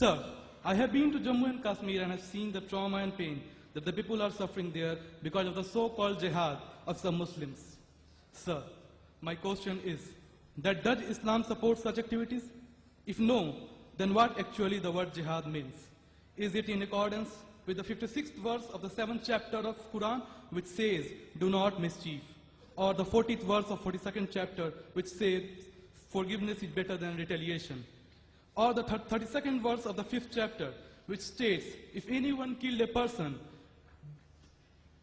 Sir, I have been to Jammu and Kashmir and have seen the trauma and pain that the people are suffering there because of the so-called jihad of some Muslims. Sir, my question is that does Islam support such activities? If no, then what actually the word jihad means? Is it in accordance with the 56th verse of the 7th chapter of Quran, which says, do not mischief, or the 40th verse of 42nd chapter, which says, forgiveness is better than retaliation, or the 32nd verse of the 5th chapter, which states, if anyone killed a person,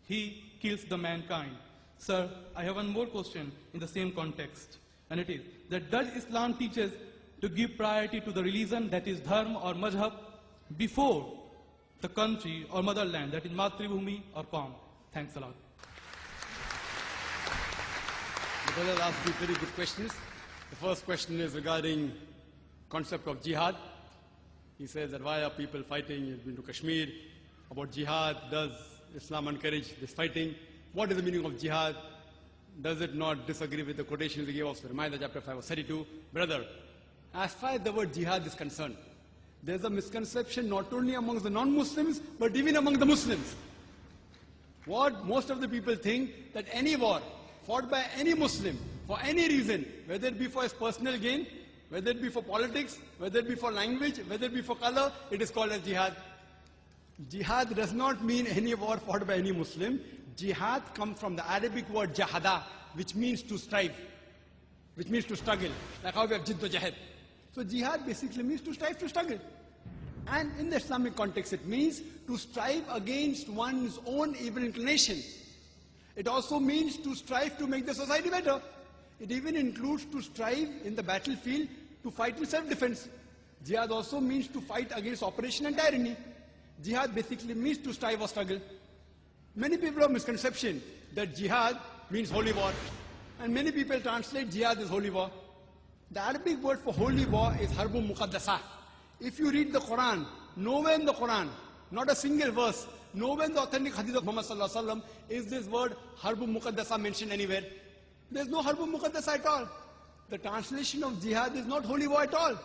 he kills the mankind. Sir, I have one more question in the same context, and it is that does Islam teaches to give priority to the religion, that is dharma or mazhab, before the country or motherland, that is Matribhumi or Qaum? Thanks a lot. The brother asked me very good questions. The first question is regarding concept of jihad. He says that why are people fighting? He's been to Kashmir. About jihad, does Islam encourage this fighting? What is the meaning of jihad? Does it not disagree with the quotations he gave of Surah chapter 5 verse 32? Brother, as far as the word jihad is concerned, there's a misconception not only amongst the non-Muslims, but even among the Muslims. What most of the people think, that any war fought by any Muslim, for any reason, whether it be for his personal gain, whether it be for politics, whether it be for language, whether it be for color, it is called as jihad. Jihad does not mean any war fought by any Muslim. Jihad comes from the Arabic word jahada, which means to strive, which means to struggle, like how we have jidd jahad. So jihad basically means to strive, to struggle. And in the Islamic context, it means to strive against one's own evil inclination. It also means to strive to make the society better. It even includes to strive in the battlefield to fight in self-defense. Jihad also means to fight against oppression and tyranny. Jihad basically means to strive or struggle. Many people have misconception that jihad means holy war. And many people translate jihad as holy war. The Arabic word for holy war is harbun muqaddasa. If you read the Quran, nowhere in the Quran, not a single verse, nowhere in the authentic hadith of Muhammad sallallahu alaihi wasallam is this word harbun muqaddasa mentioned anywhere. There's no harbun muqaddasa at all. The translation of jihad is not holy war at all.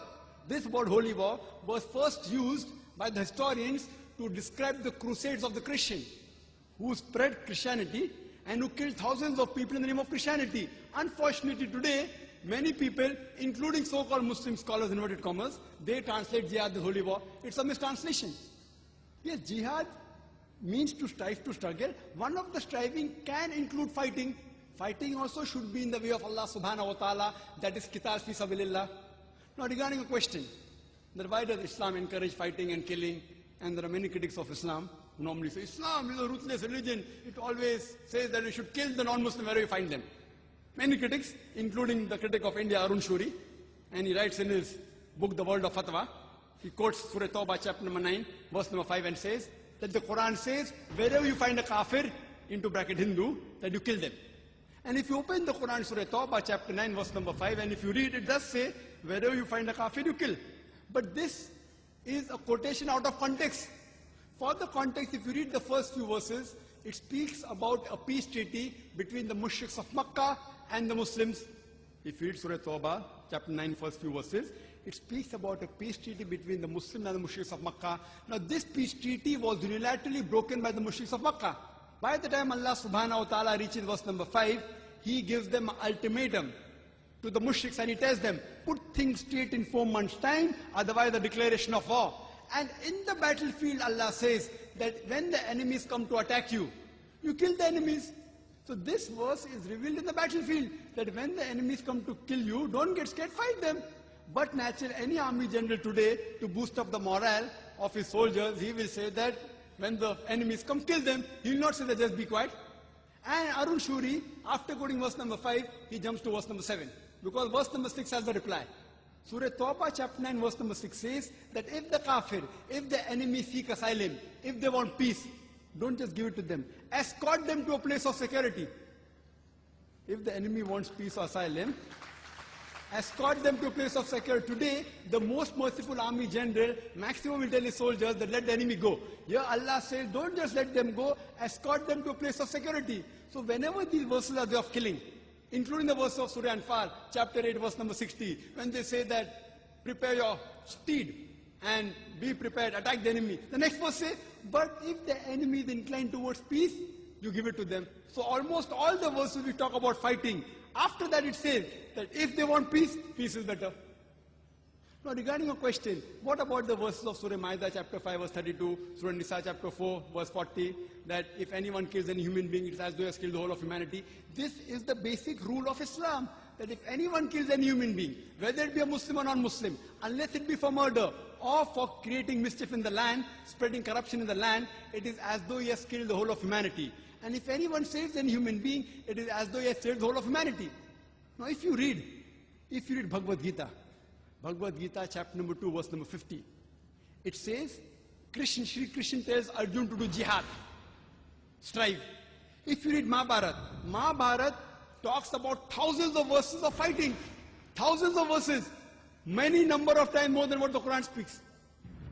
This word holy war was first used by the historians to describe the crusades of the Christians, who spread Christianity and who killed thousands of people in the name of Christianity. Unfortunately today, many people, including so-called Muslim scholars, inverted commas, they translate jihad as holy war. It's a mistranslation. Yes, jihad means to strive, to struggle. One of the striving can include fighting. Fighting also should be in the way of Allah subhanahu wa ta'ala, that is qital fi sabilillah. Now regarding a question, that why does Islam encourage fighting and killing? And there are many critics of Islam who normally say, Islam is a ruthless religion. It always says that we should kill the non-Muslim wherever we find them. Many critics, including the critic of India, Arun Shuri, and he writes in his book, The World of Fatwa, he quotes Surah Tawbah, chapter number 9, verse number 5, and says that the Quran says, wherever you find a kafir, into bracket Hindu, that you kill them. And if you open the Quran, Surah Tawbah, chapter 9, verse number 5, and if you read, it does say, wherever you find a kafir, you kill. But this is a quotation out of context. For the context, if you read the first few verses, it speaks about a peace treaty between the mushriks of Makkah and the Muslims. If you read Surah Tawbah, chapter 9, first few verses, it speaks about a peace treaty between the Muslims and the mushriks of Makkah. Now this peace treaty was unilaterally broken by the mushriks of Makkah. By the time Allah subhanahu wa ta'ala reaches verse number 5, He gives them an ultimatum to the mushriks and He tells them, put things straight in 4 months' time, otherwise the declaration of war. And in the battlefield, Allah says that when the enemies come to attack you, you kill the enemies. So this verse is revealed in the battlefield, that when the enemies come to kill you, don't get scared, fight them. But naturally, any army general today, to boost up the morale of his soldiers, he will say that when the enemies come, kill them. He will not say that just be quiet. And Arun Shuri, after quoting verse number 5, he jumps to verse number 7. Because verse number 6 has the reply. Surah Tawbah chapter 9 verse number 6 says that if the kafir, if the enemy seek asylum, if they want peace, don't just give it to them. Escort them to a place of security. If the enemy wants peace or asylum, escort them to a place of security. Today, the most merciful army general, maximum will tell his soldiers that let the enemy go. Here Allah says, don't just let them go, escort them to a place of security. So whenever these verses are there of killing, including the verse of Surah Anfal, chapter 8, verse number 60, when they say that, prepare your steed, and be prepared, attack the enemy. The next verse says, but if the enemy is inclined towards peace, you give it to them. So almost all the verses we talk about fighting. After that it says that if they want peace, peace is better. Now regarding your question, what about the verses of Surah Ma'idah chapter 5 verse 32, Surah Nisa chapter 4 verse 40, that if anyone kills any human being, it's as though he has killed the whole of humanity. This is the basic rule of Islam, that if anyone kills any human being, whether it be a Muslim or non-Muslim, unless it be for murder or for creating mischief in the land, spreading corruption in the land, it is as though he has killed the whole of humanity. And if anyone saves any human being, it is as though he has saved the whole of humanity. Now if you read Bhagavad Gita chapter number 2 verse number 50, it says, Shri Krishna tells Arjun to do jihad, strive. If you read Mahabharata talks about thousands of verses of fighting, thousands of verses, many number of times more than what the Quran speaks.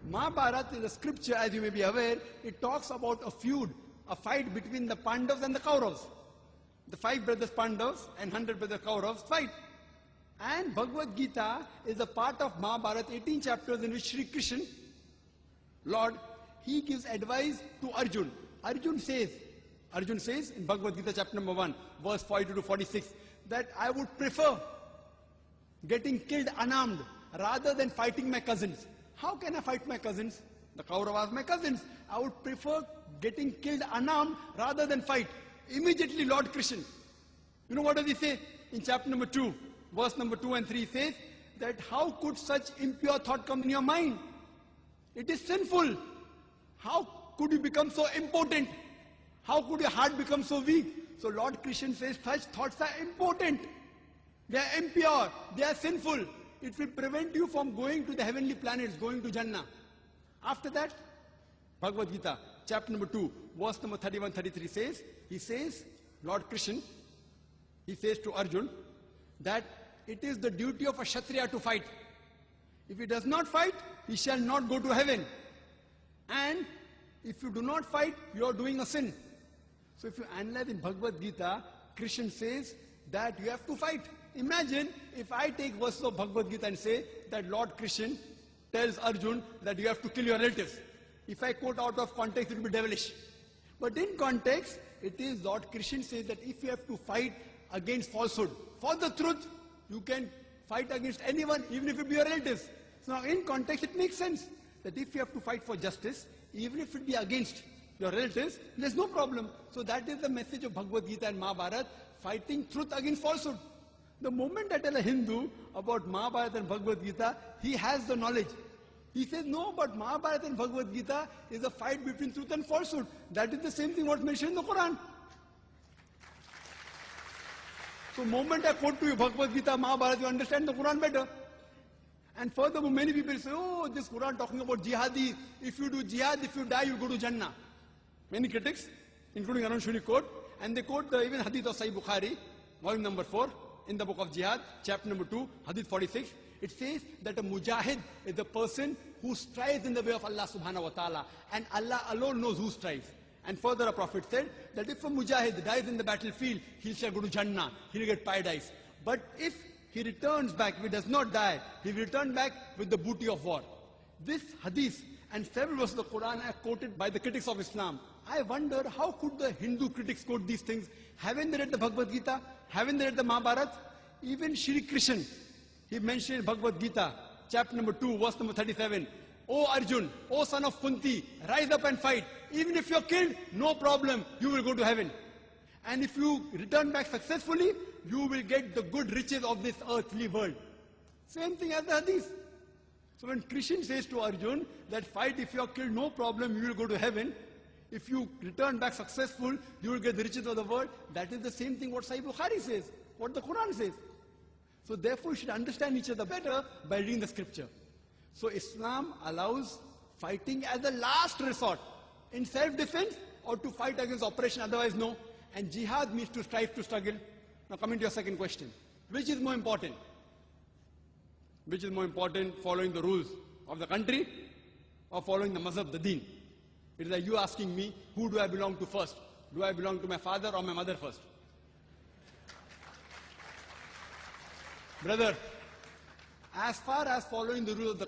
Mahabharata is a scripture, as you may be aware, it talks about a feud, a fight between the Pandavas and the Kauravas. The 5 brothers Pandavas and 100 brothers Kauravas fight. And Bhagavad Gita is a part of Mahabharata, 18 chapters in which Shri Krishna, Lord, he gives advice to Arjun. Arjun says in Bhagavad Gita chapter number 1, verse 42 to 46, that I would prefer getting killed unarmed rather than fighting my cousins. How can I fight my cousins? The Kauravas, my cousins. I would prefer getting killed unarmed rather than fight. Immediately Lord Krishna, you know what does he say? In chapter number 2, verse number 2 and 3 says that how could such impure thought come in your mind? It is sinful. How could you become so impotent? How could your heart become so weak? So Lord Krishna says such thoughts are impotent. They are impure. They are sinful. It will prevent you from going to the heavenly planets, going to Jannah. After that, Bhagavad Gita, chapter number 2, verse number 31-33 says, he says, Lord Krishna, he says to Arjun, that it is the duty of a Kshatriya to fight. If he does not fight, he shall not go to heaven. And if you do not fight, you are doing a sin. So if you analyze in Bhagavad Gita, Krishna says that you have to fight. Imagine if I take verses of Bhagavad Gita and say that Lord Krishna tells Arjun that you have to kill your relatives. If I quote out of context, it will be devilish. But in context, it is Lord Krishna says that if you have to fight against falsehood, for the truth, you can fight against anyone, even if it be your relatives. So now in context, it makes sense that if you have to fight for justice, even if it be against your relatives, there's no problem. So that is the message of Bhagavad Gita and Mahabharata, fighting truth against falsehood. The moment I tell a Hindu about Mahabharata and Bhagavad Gita, he has the knowledge. He says, no, but Mahabharata and Bhagavad Gita is a fight between truth and falsehood. That is the same thing what's mentioned in the Quran. So the moment I quote to you Bhagavad Gita, Mahabharata, you understand the Quran better. And furthermore, many people say, oh, this Quran talking about jihadi. If you do jihad, if you die, you go to Jannah. Many critics, including Arun Shuri, quote, and they quote the even hadith of Sahih Bukhari, volume number 4, in the book of Jihad, chapter number 2, hadith 46. It says that a mujahid is a person who strives in the way of Allah subhanahu wa ta'ala, and Allah alone knows who strives. And further a prophet said that if a mujahid dies in the battlefield, he shall go to Jannah, he will get paradise. But if he returns back, if he does not die, he will return back with the booty of war. This hadith and several verses of the Quran are quoted by the critics of Islam. I wonder how could the Hindu critics quote these things? Haven't they read the Bhagavad Gita? Haven't they read the Mahabharata? Even Shri Krishna, he mentioned in Bhagavad Gita, chapter number 2, verse number 37, O Arjun, O son of Kunti, rise up and fight. Even if you're killed, no problem, you will go to heaven. And if you return back successfully, you will get the good riches of this earthly world. Same thing as the hadith. So when Krishna says to Arjun that fight, if you are killed, no problem, you will go to heaven. If you return back successful, you will get the riches of the world. That is the same thing what Sahih Bukhari says, what the Quran says. So therefore, you should understand each other better by reading the scripture. So Islam allows fighting as a last resort, in self-defense or to fight against oppression, otherwise no. And jihad means to strive, to struggle. Now coming to your second question, which is more important? Which is more important, following the rules of the country or following the mazhab, the deen? It is like you asking me, who do I belong to first? Do I belong to my father or my mother first? Brother, as far as following the rules of the